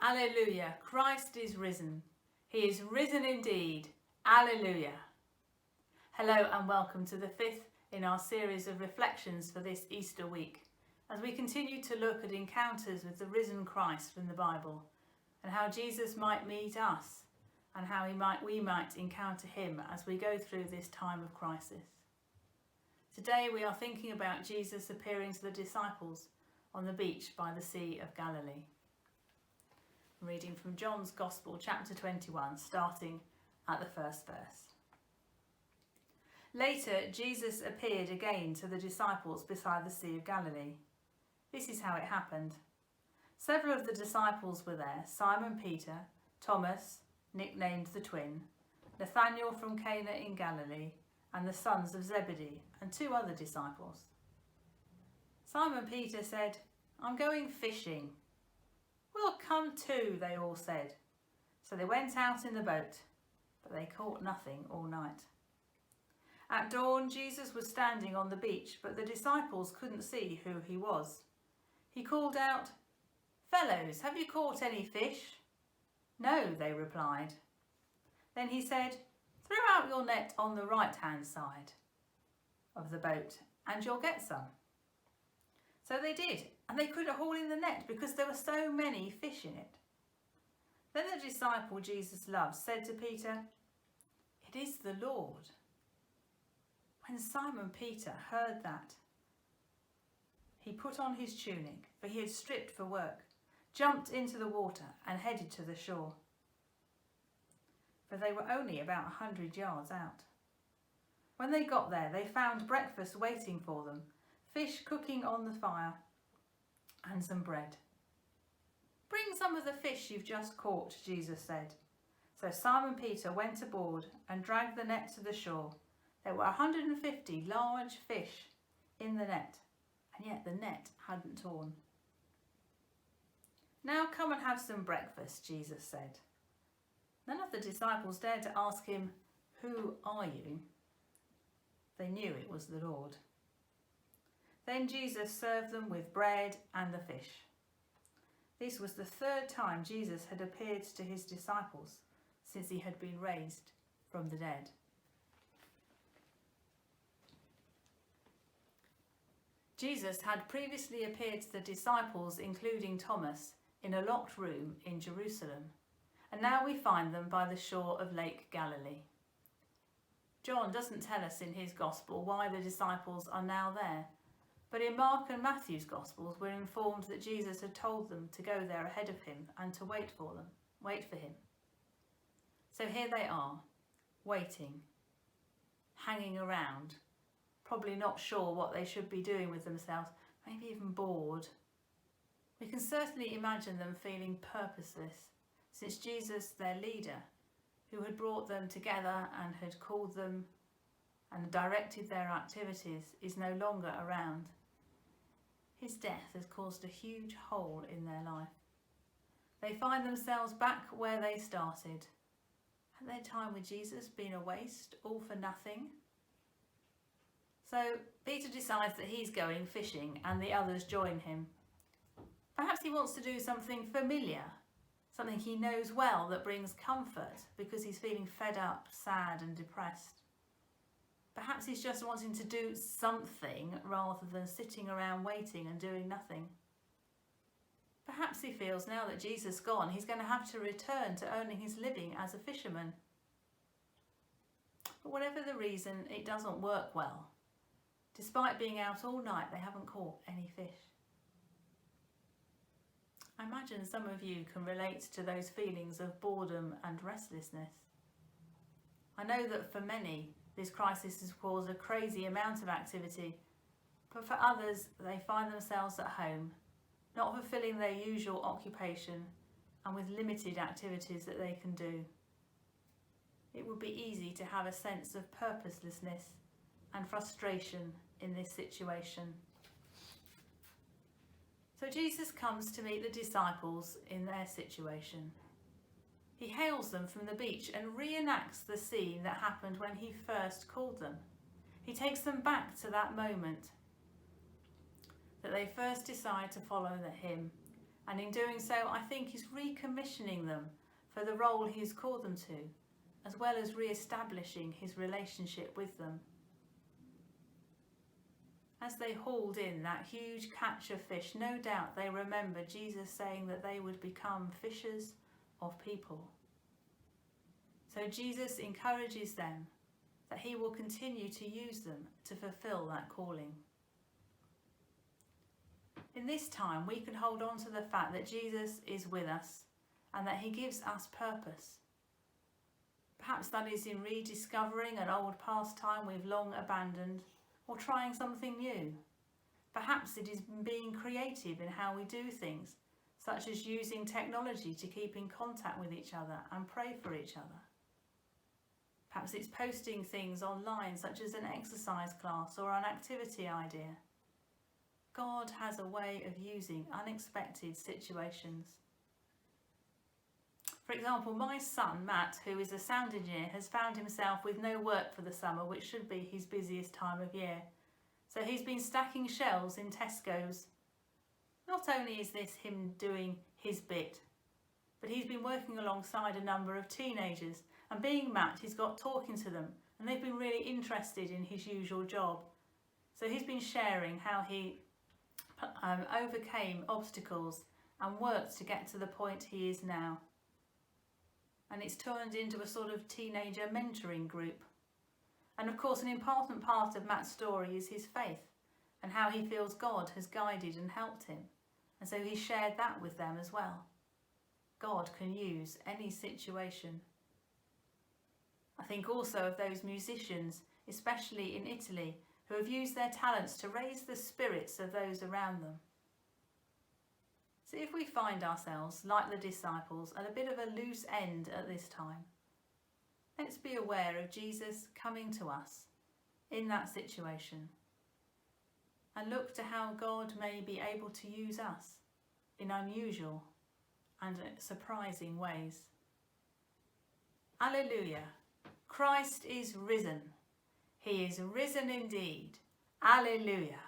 Alleluia, Christ is risen. He is risen indeed. Alleluia. Hello and welcome to the fifth in our series of reflections for this Easter week, as we continue to look at encounters with the risen Christ from the Bible, and how Jesus might meet us, and how we might encounter him as we go through this time of crisis. Today we are thinking about Jesus appearing to the disciples on the beach by the Sea of Galilee. I'm reading from John's Gospel, chapter 21, starting at the first verse. Later, Jesus appeared again to the disciples beside the Sea of Galilee. This is how it happened. Several of the disciples were there: Simon Peter, Thomas, nicknamed the twin, Nathanael from Cana in Galilee, and the sons of Zebedee, and two other disciples. Simon Peter said, "I'm going fishing." "We'll come too," they all said. So they went out in the boat, but they caught nothing all night. At dawn, Jesus was standing on the beach, but the disciples couldn't see who he was. He called out, "Fellows, have you caught any fish?" "No," they replied. Then he said, "Throw out your net on the right-hand side of the boat and you'll get some." So they did, and they couldn't haul in the net because there were so many fish in it. Then the disciple Jesus loved said to Peter, "It is the Lord." When Simon Peter heard that, he put on his tunic, for he had stripped for work, jumped into the water and headed to the shore. For they were only about 100 yards out. When they got there, they found breakfast waiting for them, fish cooking on the fire, and some bread. "Bring some of the fish you've just caught," Jesus said. So Simon Peter went aboard and dragged the net to the shore. There were 150 large fish in the net, and yet the net hadn't torn. "Now come and have some breakfast," Jesus said. None of the disciples dared to ask him, "Who are you?" They knew it was the Lord. Then Jesus served them with bread and the fish. This was the third time Jesus had appeared to his disciples since he had been raised from the dead. Jesus had previously appeared to the disciples, including Thomas, in a locked room in Jerusalem, and now we find them by the shore of Lake Galilee. John doesn't tell us in his Gospel why the disciples are now there, but in Mark and Matthew's Gospels we're informed that Jesus had told them to go there ahead of him and to wait for him. So here they are, waiting, hanging around, probably not sure what they should be doing with themselves, maybe even bored. We can certainly imagine them feeling purposeless, since Jesus, their leader, who had brought them together and had called them and directed their activities, is no longer around. His death has caused a huge hole in their life. They find themselves back where they started. Had their time with Jesus been a waste, all for nothing? So Peter decides that he's going fishing and the others join him. Perhaps he wants to do something familiar, something he knows well that brings comfort because he's feeling fed up, sad and depressed. Perhaps he's just wanting to do something rather than sitting around waiting and doing nothing. Perhaps he feels now that Jesus is gone, he's going to have to return to earning his living as a fisherman. But whatever the reason, it doesn't work well. Despite being out all night, they haven't caught any fish. I imagine some of you can relate to those feelings of boredom and restlessness. I know that for many, this crisis has caused a crazy amount of activity, but for others, they find themselves at home, not fulfilling their usual occupation and with limited activities that they can do. It would be easy to have a sense of purposelessness and frustration in this situation. So Jesus comes to meet the disciples in their situation. He hails them from the beach and reenacts the scene that happened when he first called them. He takes them back to that moment that they first decide to follow him And in doing so, I think he's recommissioning them for the role he has called them to, as well as re-establishing his relationship with them. As they hauled in that huge catch of fish, no doubt they remember Jesus saying that they would become fishers of people. So Jesus encourages them that he will continue to use them to fulfill that calling. In this time, we can hold on to the fact that Jesus is with us and that he gives us purpose. Perhaps that is in rediscovering an old pastime we've long abandoned, or trying something new. Perhaps it is being creative in how we do things, such as using technology to keep in contact with each other and pray for each other. Perhaps it's posting things online, such as an exercise class or an activity idea. God has a way of using unexpected situations. For example, my son, Matt, who is a sound engineer, has found himself with no work for the summer, which should be his busiest time of year. So he's been stacking shelves in Tesco's. Not only is this him doing his bit, but he's been working alongside a number of teenagers, and being Matt, he's got talking to them, and they've been really interested in his usual job. So he's been sharing how he overcame obstacles and worked to get to the point he is now. And it's turned into a sort of teenager mentoring group. And of course, an important part of Matt's story is his faith and how he feels God has guided and helped him. And so he shared that with them as well. God can use any situation. I think also of those musicians, especially in Italy, who have used their talents to raise the spirits of those around them. So if we find ourselves, like the disciples, at a bit of a loose end at this time, let's be aware of Jesus coming to us in that situation and look to how God may be able to use us in unusual and surprising ways. Alleluia! Christ is risen. He is risen indeed. Alleluia!